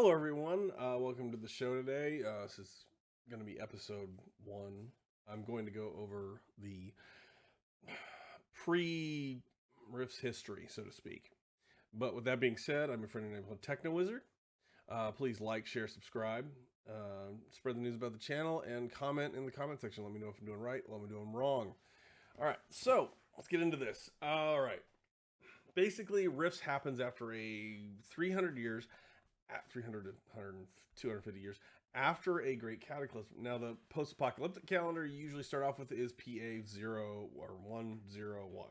Hello, everyone. Welcome to the show today. This is going to be episode 1. I'm going to go over the pre-Riffs history, so to speak. But with that being said, I'm your friend named Techno Wizard. Please like, share, subscribe, spread the news about the channel, and comment in the comment section. Let me know if I'm doing right, let me know if I'm wrong. All right, so let's get into this. All right. Basically, Riffs happens after a 300 years at 300 to 100, 250 years after a great cataclysm. Now, the post-apocalyptic calendar you usually start off with is PA 0 or 101.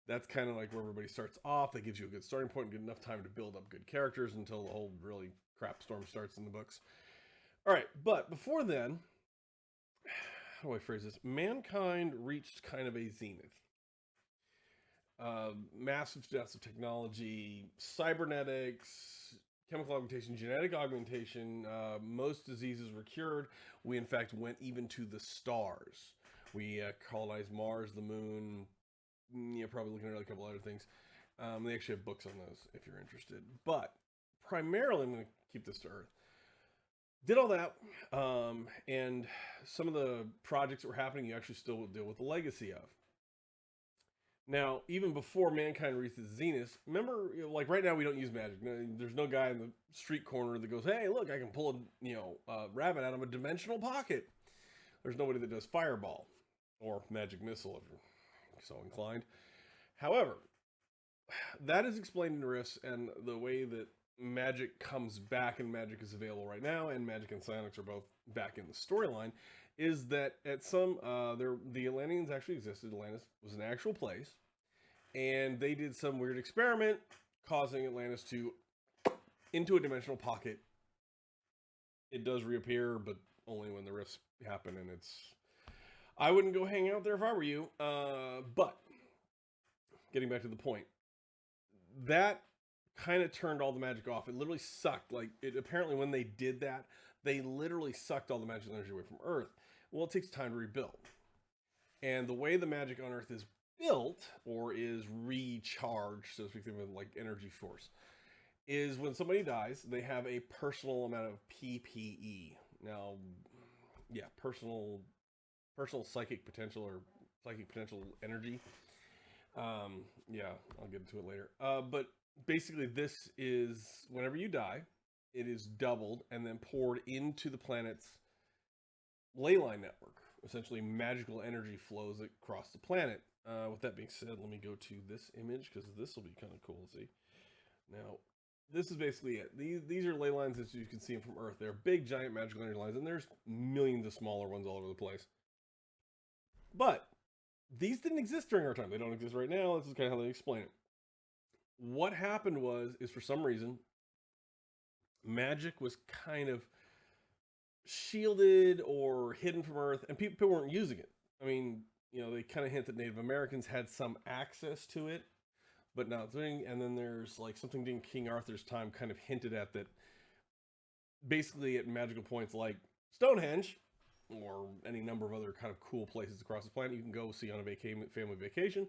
That's kind of like where everybody starts off. That gives you a good starting point and good enough time to build up good characters until the whole really crap storm starts in the books. All right, but before then, how do I phrase this? Mankind reached kind of a zenith. Massive deaths of technology, cybernetics, chemical augmentation, genetic augmentation. Most diseases were cured. We, in fact, went even to the stars. We colonized Mars, the moon. Yeah, probably looking at a couple other things. They actually have books on those if you're interested. But primarily, I'm going to keep this to Earth. Did all that, and some of the projects that were happening, you actually still deal with the legacy of. Now, even before mankind reached its zenith, remember, like right now we don't use magic. There's no guy in the street corner that goes, "Hey, look, I can pull a rabbit out of a dimensional pocket." There's nobody that does fireball or magic missile if you're so inclined. However, that is explained in Rifts, and the way that magic comes back and magic is available right now, and magic and psionics are both back in the storyline, is that at some the Atlanteans actually existed. Atlantis was an actual place, and they did some weird experiment causing Atlantis to into a dimensional pocket. It does reappear, but only when the rifts happen, and it's. I wouldn't go hang out there if I were you. But getting back to the point, that kind of turned all the magic off. It literally sucked. Like it apparently when they did that, they literally sucked all the magical energy away from Earth. Well, it takes time to rebuild. And the way the magic on Earth is built, or is recharged, so to speak, of like energy force, is when somebody dies, they have a personal amount of PPE. Now, yeah, personal psychic potential or psychic potential energy. Yeah, I'll get into it later. But basically, this is whenever you die, it is doubled and then poured into the planet's Leyline network. Essentially, magical energy flows across the planet. With that being said, let me go to this image because this will be kind of cool to see. Now, this is basically it. These are ley lines as you can see them from Earth. They're big, giant magical energy lines, and there's millions of smaller ones all over the place. But these didn't exist during our time. They don't exist right now. This is kind of how they explain it. What happened is for some reason, magic was kind of shielded or hidden from Earth, and people weren't using it. I mean, they kind of hint that Native Americans had some access to it, but not doing. And then there's like something in King Arthur's time kind of hinted at that. Basically, at magical points like Stonehenge or any number of other kind of cool places across the planet you can go see on a family vacation.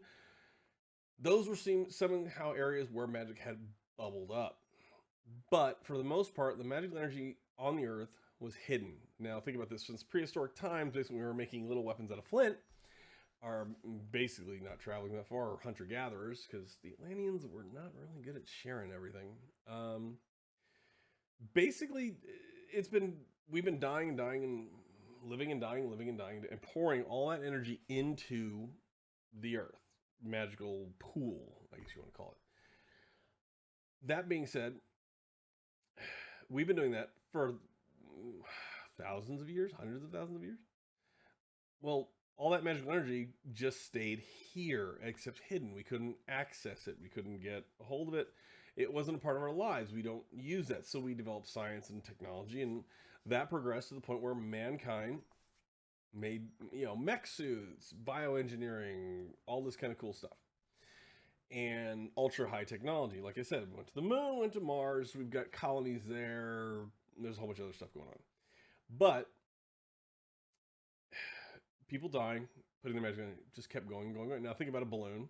Those were somehow areas where magic had bubbled up. But for the most part, the magical energy on the Earth was hidden. Now, think about this. Since prehistoric times, basically, we were making little weapons out of flint, are basically not traveling that far, or hunter-gatherers, because the Atlanteans were not really good at sharing everything. Basically, we've been dying and dying and living and dying, and pouring all that energy into the Earth. Magical pool, I guess you want to call it. That being said, we've been doing that for thousands of years, hundreds of thousands of years. Well, all that magical energy just stayed here, except hidden. We couldn't access it. We couldn't get a hold of it. It wasn't a part of our lives. We don't use that. So we developed science and technology, and that progressed to the point where mankind made, mech suits, bioengineering, all this kind of cool stuff. And ultra high technology. Like I said, we went to the moon, went to Mars. We've got colonies there. There's a whole bunch of other stuff going on. But people dying, putting their magic in it, just kept going. Now think about a balloon.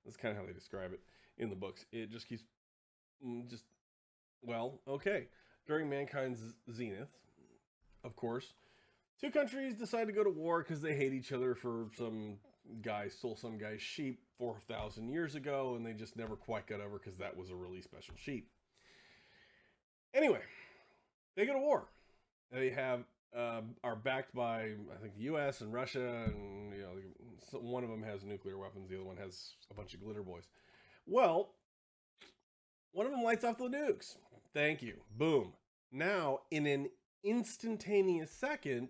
That's kind of how they describe it in the books. It just keeps, well, okay. during mankind's zenith, of course, two countries decide to go to war because they hate each other for some guy stole some guy's sheep 4,000 years ago, and they just never quite got over because that was a really special sheep. Anyway, they go to war. They have are backed by, I think, the U.S. and Russia, and one of them has nuclear weapons, the other one has a bunch of glitter boys. Well, one of them lights off the nukes. Thank you. Boom. Now, in an instantaneous second,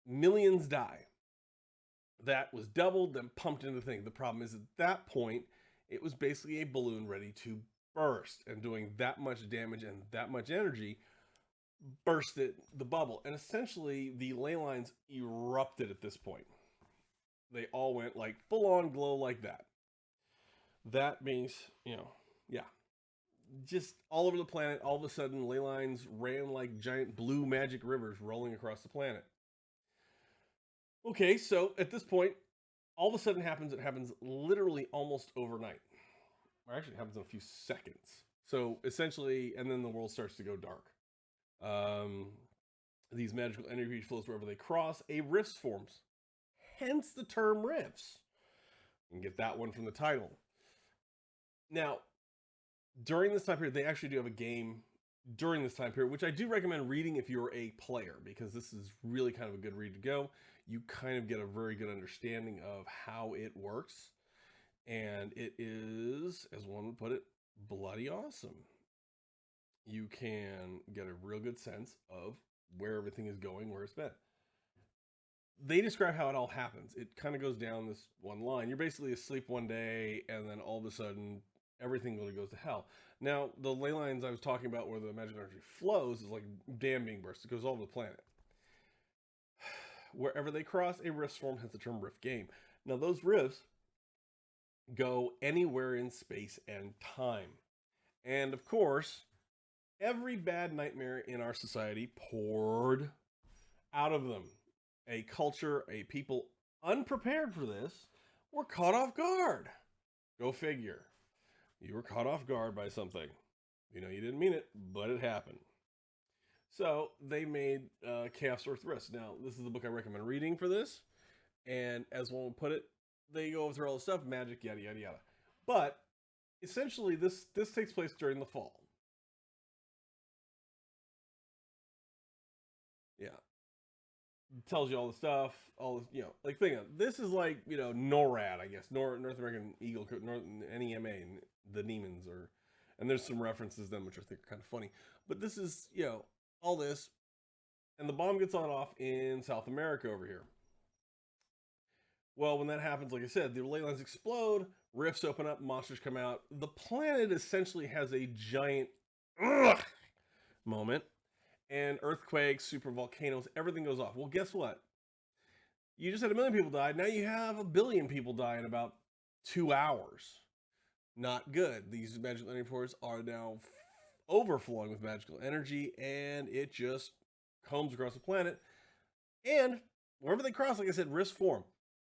millions die. That was doubled, then pumped into the thing. The problem is, at that point, it was basically a balloon ready to burst, and doing that much damage and that much energy bursted the bubble. And essentially, the Leylines erupted at this point. They all went like full-on glow like that. That means, yeah. Just all over the planet, all of a sudden, Leylines ran like giant blue magic rivers rolling across the planet. Okay, so at this point, all of a sudden it happens literally almost overnight. Or actually, it happens in a few seconds. So essentially, and then the world starts to go dark. These magical energy flows wherever they cross, a rift forms. Hence the term rifts. You can get that one from the title. Now, during this time period, they actually do have a game during this time period, which I do recommend reading if you're a player, because this is really kind of a good read to go. You kind of get a very good understanding of how it works. And it is, as one would put it, bloody awesome. You can get a real good sense of where everything is going, where it's been. They describe how it all happens. It kind of goes down this one line. You're basically asleep one day, and then all of a sudden, everything really goes to hell. Now, the ley lines I was talking about where the magic energy flows is like a dam being burst. It goes all over the planet. Wherever they cross, a rift form, hence the term rift game. Now, those rifts go anywhere in space and time. And of course, every bad nightmare in our society poured out of them. A culture, a people unprepared for this were caught off guard. Go figure. You were caught off guard by something. You didn't mean it, but it happened. So they made Chaos Earth Risk. Now, this is the book I recommend reading for this. And as one would put it, they go through all the stuff, magic, yada, yada, yada. But essentially, this takes place during the fall. Yeah. It tells you all the stuff, all the, like think of this is like, NORAD, I guess, North American Eagle, NEMA, and the Neiman's, and there's some references then which I think are kind of funny. But this is, all this, and the bomb gets on off in South America over here. Well, when that happens, like I said, the ley lines explode, rifts open up, monsters come out. The planet essentially has a giant moment, and earthquakes, super volcanoes, everything goes off. Well, guess what? You just had 1 million people die. Now you have 1 billion people die in about 2 hours. Not good. These magical energy pores are now overflowing with magical energy, and it just combs across the planet. And wherever they cross, like I said, rifts form.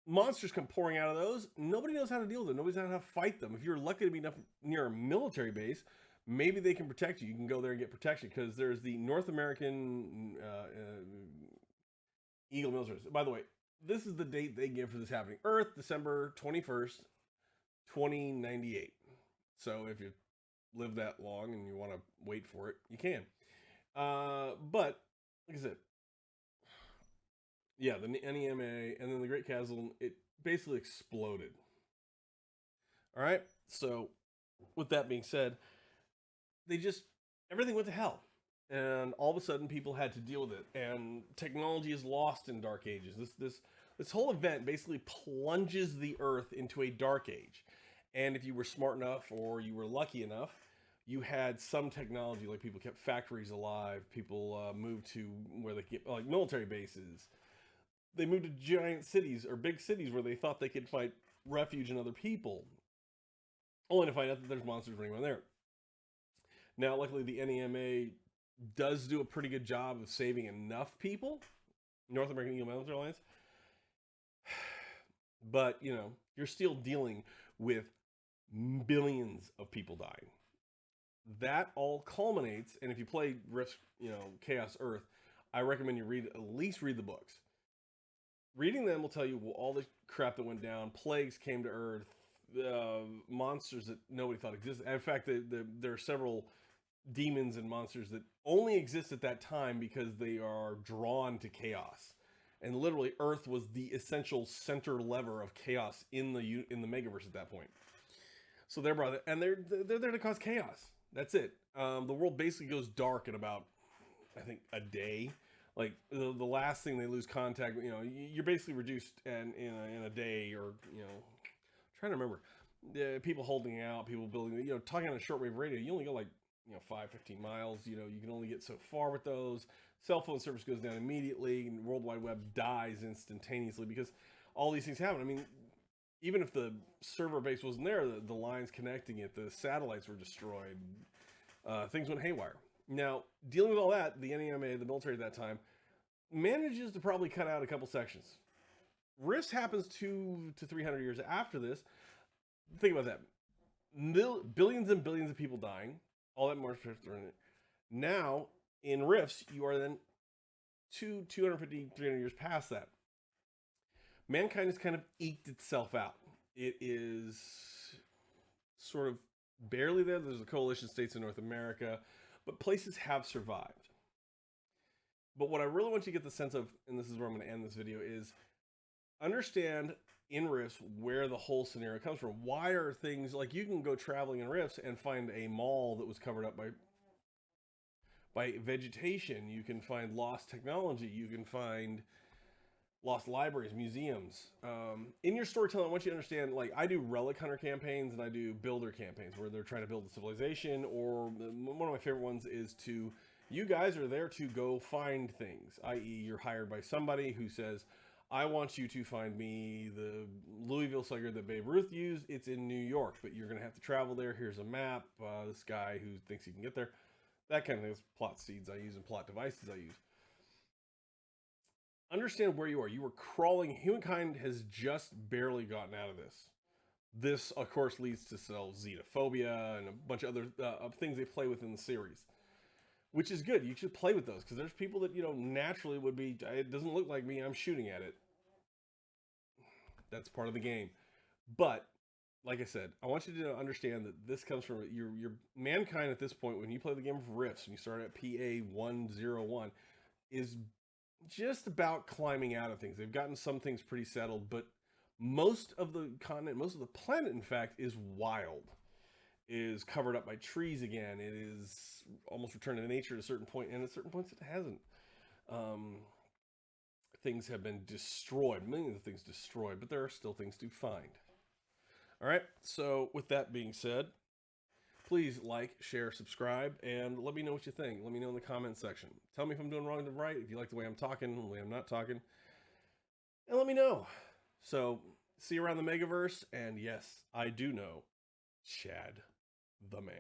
Monsters come pouring out of those. Nobody knows how to deal with them. Nobody knows how to fight them. If you're lucky to be near a military base, maybe they can protect you. You can go there and get protection, because there's the North American Eagle military. By the way, this is the date they give for this happening. Earth, December 21st, 2098. So if you live that long and you want to wait for it, you can. But, like I said, yeah, the NEMA, and then the Great Chasm, it basically exploded. All right? So, with that being said, everything went to hell. And all of a sudden, people had to deal with it. And technology is lost in Dark Ages. This whole event basically plunges the Earth into a Dark Age. And if you were smart enough, or you were lucky enough, you had some technology, like people kept factories alive, people moved to where they get, like, military bases. They moved to giant cities, or big cities, where they thought they could find refuge in other people, only to find out that there's monsters running around there. Now, luckily, the NEMA does do a pretty good job of saving enough people, North American Eagle Military Alliance, but, you're still dealing with billions of people dying. That all culminates, and if you play Rift, Chaos Earth, I recommend you at least read the books. Reading them will tell you all the crap that went down, plagues came to Earth, monsters that nobody thought existed. In fact, there are several demons and monsters that only exist at that time because they are drawn to chaos. And literally, Earth was the essential center lever of chaos in the Megaverse at that point. So they're brought, and they're there to cause chaos. That's it. The world basically goes dark in about, I think, a day. Like the last thing they lose contact, you're basically reduced in a day, or trying to remember, people holding out, people building, talking on a shortwave radio. You only go like 5-15 miles. You can only get so far with those. Cell phone service goes down immediately, and World Wide Web dies instantaneously because all these things happen. I mean, even if the server base wasn't there, the lines connecting it, the satellites were destroyed. Things went haywire. Now, dealing with all that, the NEMA, the military at that time, manages to probably cut out a couple sections. Rifts happens 200 to 300 years after this. Think about that. Billions and billions of people dying. All that Mars Rifts are in it. Now, in Rifts, you are then 250, 300 years past that. Mankind has kind of eked itself out. It is sort of barely there. There's a coalition of states in North America, but places have survived. But what I really want you to get the sense of, and this is where I'm going to end this video, is understand in Rifts where the whole scenario comes from. Why are things like, you can go traveling in Rifts and find a mall that was covered up by vegetation. You can find lost technology. You can find lost libraries, museums. In your storytelling, I want you to understand, like, I do relic hunter campaigns and I do builder campaigns where they're trying to build a civilization, or one of my favorite ones is you guys are there to go find things, i.e. you're hired by somebody who says, I want you to find me the Louisville Slugger that Babe Ruth used. It's in New York, but you're going to have to travel there. Here's a map. This guy who thinks he can get there. That kind of thing is plot seeds I use and plot devices I use. Understand where you are. You are crawling. Humankind has just barely gotten out of this. This, of course, leads to xenophobia and a bunch of other things they play with in the series, which is good. You should play with those because there's people that, naturally would be, it doesn't look like me, I'm shooting at it. That's part of the game. But, like I said, I want you to understand that this comes from your mankind at this point. When you play the game of Rifts and you start at PA 101, is just about climbing out of things. They've gotten some things pretty settled, but most of the continent, most of the planet, in fact, is wild. Is covered up by trees again. It is almost returned to nature at a certain point, and at certain points it hasn't. Things have been destroyed, millions of things destroyed, but there are still things to find. All right, so with that being said, please like, share, subscribe, and let me know what you think. Let me know in the comment section. Tell me if I'm doing wrong or right, if you like the way I'm talking, the way I'm not talking, and let me know. So, see you around the Megaverse, and yes, I do know Chad the Man.